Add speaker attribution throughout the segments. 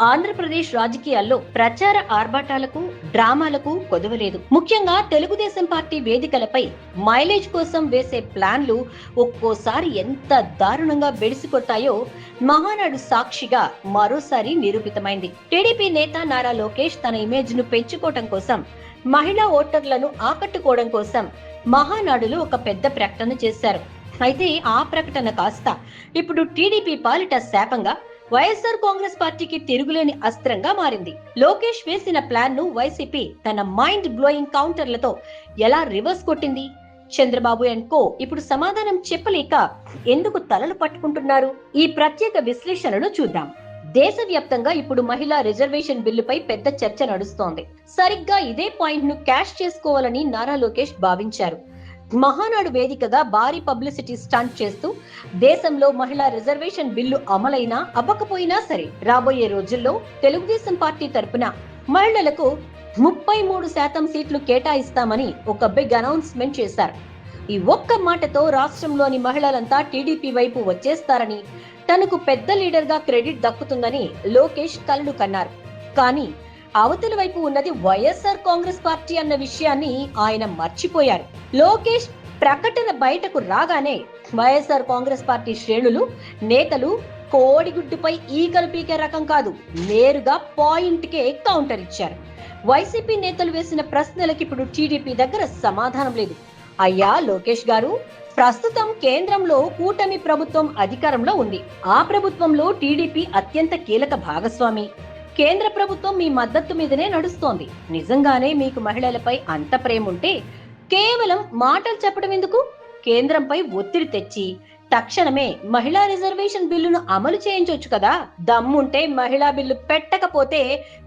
Speaker 1: ఆంధ్రప్రదేశ్ రాజకీయాల్లో ప్రచార ఆర్భాటాలకు డ్రామాలకు కొదవలేదు. ముఖ్యంగా తెలుగుదేశం పార్టీ వేదికలపై మైలేజ్ కోసం వేసే ప్లాన్లు ఒక్కోసారి ఎంత దారుణంగా బెడిసికొట్టాయో మహానాడు సాక్షిగా మరోసారి నిరూపితమైంది. టీడీపీ నేత నారా లోకేష్ తన ఇమేజ్ ను పెంచుకోవడం కోసం, మహిళా ఓటర్లను ఆకట్టుకోవడం కోసం మహానాడులో ఒక పెద్ద ప్రకటన చేశారు. అయితే ఆ ప్రకటన కాస్త ఇప్పుడు టీడీపీ పాలిట శాపంగా వైఎస్ఆర్ కాంగ్రెస్ పార్టీకి తిరుగులేని అస్త్రంగా మారింది. లోకేష్ వేసిన ప్లాన్ ను వైసీపీ తన మైండ్ బ్లోయింగ్ కౌంటర్లతో ఎలా రివర్స్ కొట్టింది? చంద్రబాబు అండ్ కో ఇప్పుడు సమాధానం చెప్పలేక ఎందుకు తలలు పట్టుకుంటున్నారు? ఈ ప్రత్యేక విశ్లేషణను చూద్దాం. దేశవ్యాప్తంగా ఇప్పుడు మహిళా రిజర్వేషన్ బిల్లుపై పెద్ద చర్చ నడుస్తోంది. సరిగ్గా ఇదే పాయింట్ ను క్యాష్ చేసుకోవాలని నారా లోకేష్ భావించారు. మహానాడు వేదికగా భారీ పబ్లిసిటీ స్టంట్ చేస్తూ దేశంలో మహిళా రిజర్వేషన్ బిల్లు అమలైనా అవ్వకపోయినా సరే రాబోయే రోజుల్లో తెలుగుదేశం పార్టీ తరపున మహిళలకు 33% సీట్లు కేటాయిస్తామని ఒక బిగ్ అనౌన్స్మెంట్ చేశారు. ఈ ఒక్క మాటతో రాష్ట్రంలోని మహిళలంతా టీడీపీ వైపు వచ్చేస్తారని, తనకు పెద్ద లీడర్ గా క్రెడిట్ దక్కుతుందని లోకేష్ కలలు కన్నారు. కానీ అవతల వైపు ఉన్నది వైఎస్ఆర్ కాంగ్రెస్ పార్టీ అన్న విషయాన్ని ఆయన మర్చిపోయారు. లోకేష్ ప్రకటన బయటకు రాగానే వైఎస్ఆర్ కాంగ్రెస్ పార్టీ శ్రేణులు, నేతలు కోడిగుడ్డుపై ఈకలు పీకే రకం కాదు, నేరుగా పాయింట్ కే కౌంటర్ ఇచ్చారు. వైసీపీ నేతలు వేసిన ప్రశ్నలకు ఇప్పుడు టీడీపీ దగ్గర సమాధానం లేదు. అయ్యా లోకేష్ గారు, ప్రస్తుతం కేంద్రంలో కూటమి ప్రభుత్వం అధికారంలో ఉంది. ఆ ప్రభుత్వంలో టీడీపీ అత్యంత కీలక భాగస్వామి. కేంద్ర ప్రభుత్వం మీ మద్దతు మీదనే నడుస్తోంది. నిజంగానే మీకు మహిళలపై అంత ప్రేమ ఉంటే కేవలం మాటలు చెప్పడం ఎందుకు? కేంద్రంపై ఒత్తిడి తెచ్చి తక్షణమే మహిళా రిజర్వేషన్ బిల్లును అమలు చేయించవచ్చు కదా. దమ్ముంటే మహిళా బిల్లు పెట్టకపోతే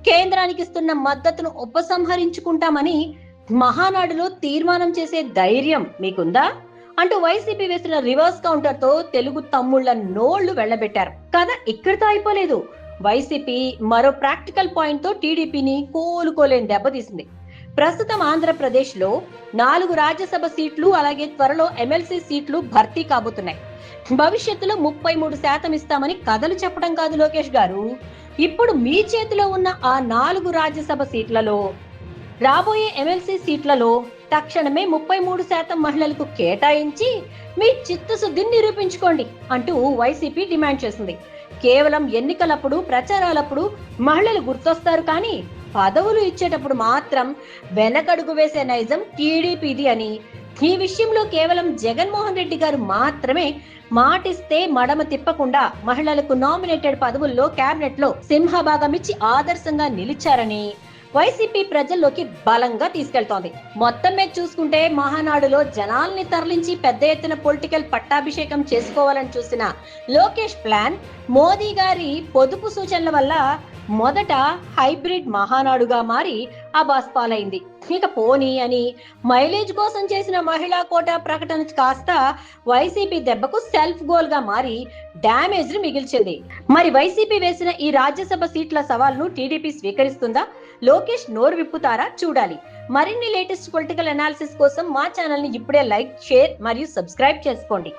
Speaker 1: కేంద్రానికి ఇస్తున్న మద్దతును ఉపసంహరించుకుంటామని మహానాడులో తీర్మానం చేసే ధైర్యం మీకుందా అంటూ వైసీపీ వేసిన రివర్స్ కౌంటర్ తో తెలుగు తమ్ముళ్ల నోళ్లు వెళ్లబెట్టారు. కథ ఇక్కడితో అయిపోలేదు. వైసీపీ మరో ప్రాక్టికల్ పాయింట్ తో టీడీపీని కోలుకోలేని దెబ్బతీసింది. ప్రస్తుతం ఆంధ్రప్రదేశ్ లో 4 రాజ్యసభ సీట్లు, అలాగే త్వరలో ఎమ్మెల్సీ సీట్లు భర్తీ కాబోతున్నాయి. భవిష్యత్తులో 33% ఇస్తామని కథలు చెప్పడం కాదు లోకేష్ గారు, ఇప్పుడు మీ చేతిలో ఉన్న ఆ 4 రాజ్యసభ సీట్లలో, రాబోయే ఎమ్మెల్సీ సీట్లలో తక్షణమే 33% మహిళలకు కేటాయించి మీ చిత్తశుద్ధిని నిరూపించుకోండి అంటూ వైసీపీ డిమాండ్ చేసింది. కేవలం ఎన్నికలప్పుడు, ప్రచారాలప్పుడు మహిళలు గుర్తొస్తారు, కానీ పదవులు ఇచ్చేటప్పుడు మాత్రం వెనకడుగు వేసే నైజం టీడీపీది అని, ఈ విషయంలో కేవలం జగన్మోహన్ రెడ్డి గారు మాత్రమే మాటిస్తే మడమ తిప్పకుండా మహిళలకు నామినేటెడ్ పదవుల్లో కేబినెట్ లో సింహభాగం ఇచ్చి ఆదర్శంగా నిలిచారని వైసీపీ ప్రజల్లోకి బలంగా తీసుకెళ్తోంది. మొత్తం మీద చూసుకుంటే మహానాడులో జనాల్ని తరలించి పెద్ద ఎత్తున పొలిటికల్ పట్టాభిషేకం చేసుకోవాలని చూసిన లోకేష్ ప్లాన్ మోదీ గారి పొదుపు సూచనల వల్ల మొదట హైబ్రిడ్ మహానాడుగా మారి అబాస్పాలైంది. ఇక పోనీ అని మైలేజ్ కోసం చేసిన మహిళా కోటా ప్రకటన కాస్త వైసీపీ దెబ్బకు సెల్ఫ్ గోల్ గా మారి డ్యామేజ్ మిగిల్చింది. మరి వైసీపీ వేసిన ఈ రాజ్యసభ సీట్ల సవాల్ను టీడీపీ స్వీకరిస్తుందా? లోకేష్ నోరు విప్పుతారా? చూడాలి. మరిన్ని లేటెస్ట్ పొలిటికల్ అనాలిసిస్ కోసం మా ఛానల్ ని ఇప్పుడే లైక్, షేర్ మరియు సబ్స్క్రైబ్ చేసుకోండి.